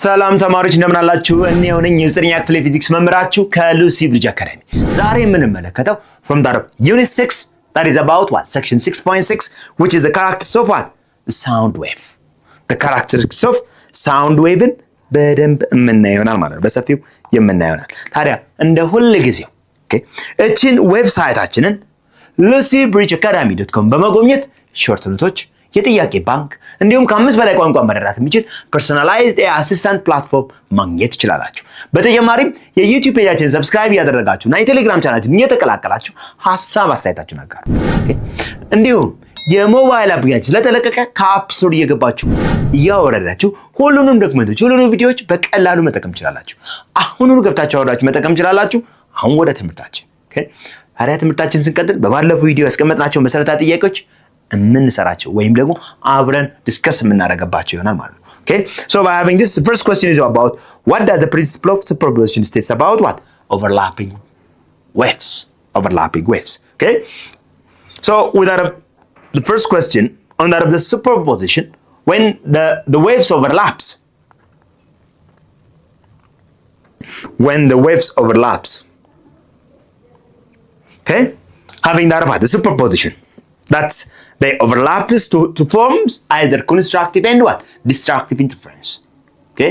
ሰላም ተማሪዎች እንደምን አላችሁ? እኔ ሆነኝ የዘጠነኛ ክፍል ፊዚክስ መምህራችሁ ከሉሲ ብሪጅ አካዳሚ። ዛሬ የምንመለከተው from that of unit 6 that is about what section 6.6 which is the characteristics of what sound wave. the characteristics of sound wave በደንብ የምናየው ይሆናል ማለት ነው። በሰፊው የምናየው ይሆናል። ታዲያ እንደ ሁሉ ጊዜው እቺን ዌብሳይታችንን lucybridgeacademy.com በመጎብኘት ሾርት ኖቶች የጥያቄ ባንክ እንዲሁም ከ5 በላይ ቋንቋ መረዳት የሚችል ፐርሰናላይዝድ አሲስታንት ፕላትፎርም ማግኘት ትችላላችሁ። በተጨማሪም የዩቲዩብ ፔጃችንን ሰብስክራይብ ያደረጋችሁና የቴሌግራም ቻናላችንን እየተቀላቀላችሁ ሐሳብ አስተያየታችሁን አጋሩ። እንዲሁም የሞባይል አፕሊኬሽን ስለተለቀቀ ከአፕ ስቶር እየገባችሁ እያወረዳችሁ ሁሉንም ዶክመንቶች ሁሉንም ቪዲዮዎች በቀላሉ መጠቀም ትችላላችሁ። አሁኑኑ ገብታችሁ አወርዳችሁ መጠቀም ትችላላችሁ። አሁን ወደ ትምህርታችን ታዲያ ትምህርታችን ስንቀጥል በባለፈው ቪዲዮ ያስቀመጥናቸው መሰረታዊ ጥያቄዎች የምንሰራቸው ወይም ደግሞ አብረን ዲስከስ የምናደርግባቸው ይሆናል ማለት ነው። Okay, so by having this, the first question is about what does the principle of superposition states about what? Overlapping waves. Okay, so with that, the first question on that of the superposition, when the waves overlaps, okay, having that of what? The superposition, that's they overlap to form either constructive and what? Destructive interference. Okay?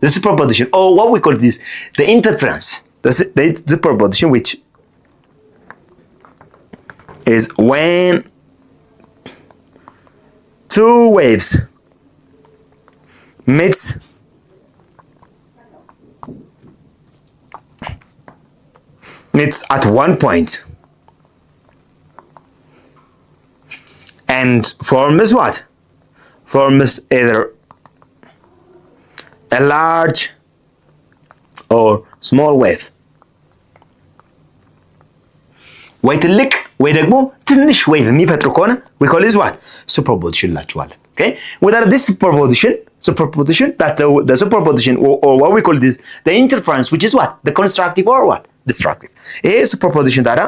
The superposition, or what we call this, the interference. The superposition, which is when two waves meets at one point and forms what? Forms either a large or small wave. ወይ ትልቅ ወይ ደግሞ ትንሽ wave የሚፈጥሩ ከሆነ we call this what? Superposition ላችኋለን። Okay? Without this superposition, that's the superposition or what we call this, the interference, which is what? The constructive or what? Destructive. ይሄ superposition ታዲያ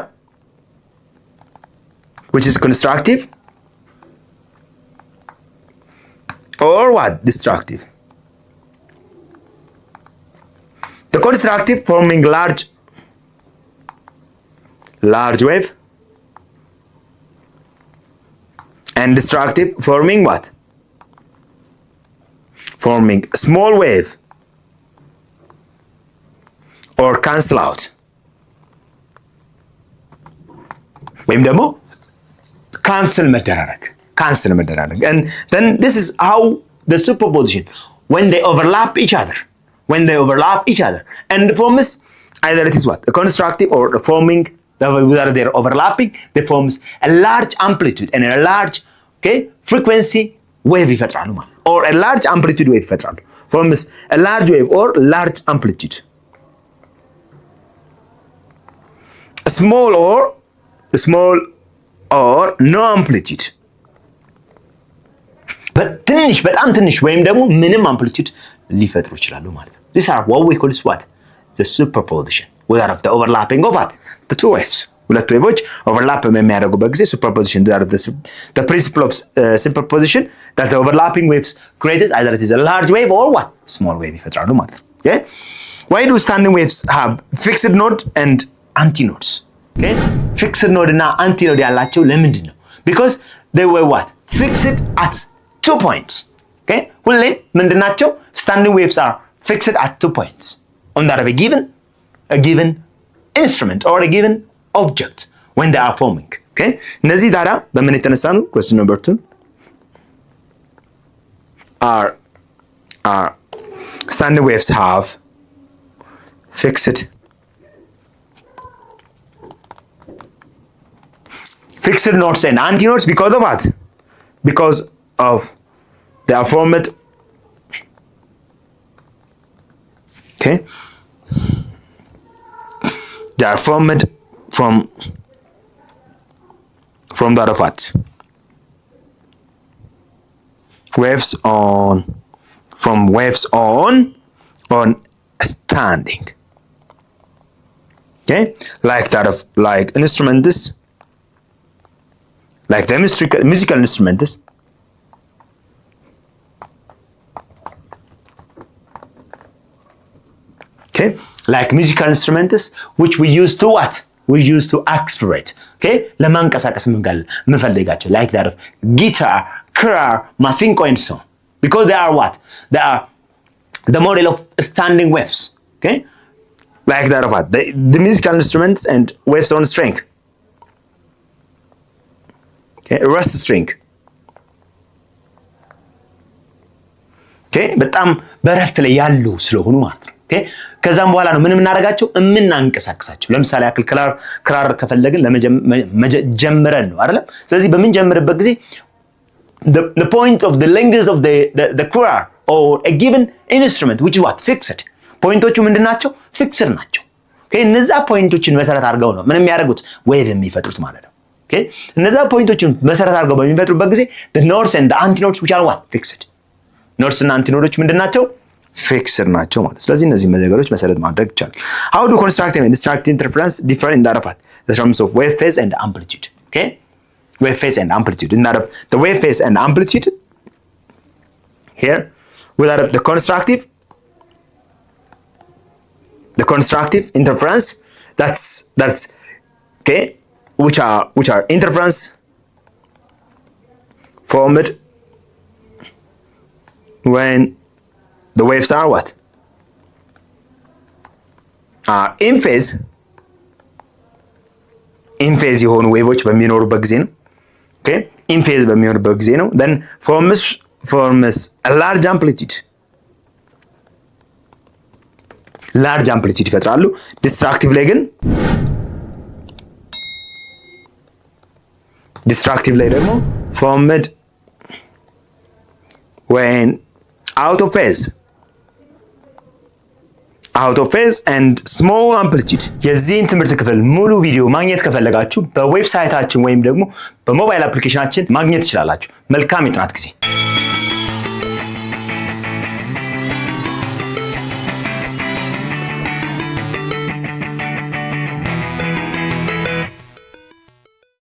which is constructive or what? Destructive. The constructive forming large wave and destructive forming what? Forming small wave or cancel out. ወይም ደግሞ cancel መደራረግ and then this is how the superposition when they overlap each other and forms either it is what? A constructive or the forming whether they're overlapping they forms a large amplitude and a large frequency wave ይፈጥራሉ ማለት or a large amplitude wave ይፈጥራሉ forms a large wave or large amplitude. A small or no amplitude በጣም ትንሽ ወይም ደግሞ ምንም አምፕሊቲዩድ ሊፈጥሩ ይችላሉ ማለት ነው። These are what we call what? The superposition. Without of the overlapping of what? The two waves. ሁለት ዌቮች ኦቨርላፕ የሚያደርጉበት ጊዜ superposition, the principle of superposition that the overlapping waves created either it is a large wave or what? Small wave ይፈጥራሉ ማለት ነው። Okay? Why do standing waves have fixed node and antinodes? Okay? Fixed node እና antinode ያላቸው ለምንድን ነው? Because they were what? Fixed at 2 points. Okay? ሁሌ ምንድናቸው? Standing waves are fixed at 2 points on that of a given instrument or a given object when they are forming. Okay? እነዚህ ታዲያ በምን የተነሳ ነው? Question number 2 are standing waves have fixed nodes and antinodes because of what? Because of they are formed they are formed from that of what? Waves on standing. Okay, like that of like an instrument this, like the musical instrument this, Okay, like musical instruments which we use to what? We use to accelerate. Okay, ለማንቀሳቀስ የምንፈልጋቸው like that of guitar, crowd, masinko and so on. Because they are what? They are the model of standing waves. Okay, like that of what? The musical instruments and waves on string. Okay, rest string. Okay, በጣም በረፍት ላይ ያሉ ስለሆኑ ማለት ነው። ኦኬ ከዛም በኋላ ነው ምን እናደርጋቸው የምናንቀሳቅሳቸው። ለምሳሌ ያክል ክራር ከፈለግን ጀምረን ነው አይደል? ስለዚህ በምንጀምርበት ጊዜ the point of the length of the crowd or a given instrument which is what fixed ፖይንቶቹ ምንድናቸው? ፊክስድ ናቸው። ኦኬ እነዛ ፖይንቶችን መሰረት አድርገው ነው ምን የሚያደርጉት ዌቭ የሚፈጥሩት ማለት ነው። ኦኬ እነዛ ፖይንቶችን መሰረት አድርገው በሚፈጥሩበት ጊዜ the notes and the antinodes which are what fixed ኖርስ እና አንቲኖዶች ምንድናቸው? ፊክስድ ናቸው ማለት። ስለዚህ እነዚህ ነገሮች መሰረት ማድረግ ይቻላል። how do constructive and destructive interference differ in that of the terms of wave phase and amplitude? Okay, wave phase and amplitude. In that of the wave phase and amplitude here with that of the constructive interference that's okay which are interference formed when the waves are what? In phase የሆኑ ዌቮች በሚኖሩበት ጊዜ ነው። ኦኬ in phase በሚሆኑበት ጊዜ ነው። then forms a large amplitude ይፈጥራሉ። destructive ላይ ደግሞ formed when out of phase and small amplitude. የዚህን ትምህርት ክፍል ሙሉ ቪዲዮ ማግኘት ከፈለጋችሁ በዌብሳይታችን ወይም ደግሞ በሞባይል አፕሊኬሽናችን ማግኘት ትችላላችሁ። መልካም የጥናት ጊዜ